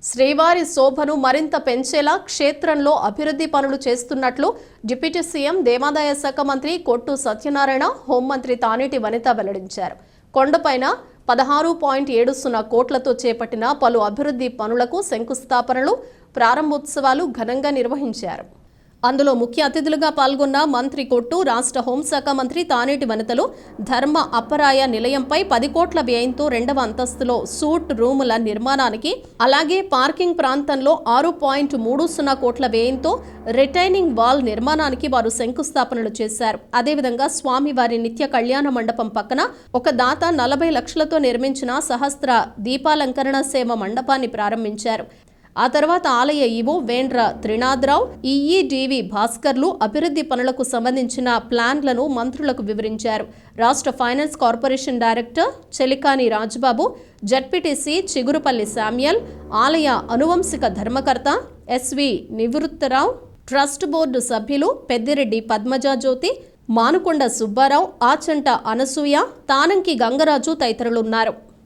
శ్రీవారి శోభను మరింత పెంచేలా క్షేత్రంలో అభివృద్ధి పనులు చేస్తున్నట్లు డిప్యూటీ సీఎం దేవాదాయ శాఖ మంత్రి కొట్టు సత్యనారాయణ, హోంమంత్రి తానేటి వనిత వెల్లడించారు. కొండపైన 16.70 కోట్లతో చేపట్టిన పలు అభివృద్ధి పనులకు శంకుస్థాపనలు, ప్రారంభోత్సవాలు ఘనంగా నిర్వహించారు. అందులో ముఖ్య అతిథులుగా పాల్గొన్న మంత్రి కొట్టు, రాష్ట్ర హోంశాఖ మంత్రి తానేటి వనితలు ధర్మ అప్పరాయ నిలయంపై 10 కోట్ల వ్యయంతో 2వ అంతస్తులో సూట్ రూముల నిర్మాణానికి, అలాగే పార్కింగ్ ప్రాంతంలో 6.30 కోట్ల వ్యయంతో రిటైనింగ్ వాల్ నిర్మాణానికి వారు శంకుస్థాపనలు చేశారు. అదేవిధంగా స్వామివారి నిత్య కళ్యాణ మండపం పక్కన ఒక దాత 40 లక్షలతో నిర్మించిన సహస్ర దీపాలంకరణ సేవ మండపాన్ని ప్రారంభించారు. ఆ తర్వాత ఆలయ ఈవో వేండ్ర త్రినాథరావు, ఈఈడివి భాస్కర్లు అభివృద్ధి పనులకు సంబంధించిన ప్లాన్లను మంత్రులకు వివరించారు. రాష్ట్ర ఫైనాన్స్ కార్పొరేషన్ డైరెక్టర్ చెలికాని రాజబాబు, జడ్పీటీసీ చిగురుపల్లి శామ్యల్, ఆలయ అనువంశిక ధర్మకర్త ఎస్వి నివృత్తరావు, ట్రస్ట్ బోర్డు సభ్యులు పెద్దిరెడ్డి పద్మజాజ్యోతి, మానుకొండ సుబ్బారావు, ఆచంట అనసూయ, తానంకి గంగరాజు తదితరులున్నారు.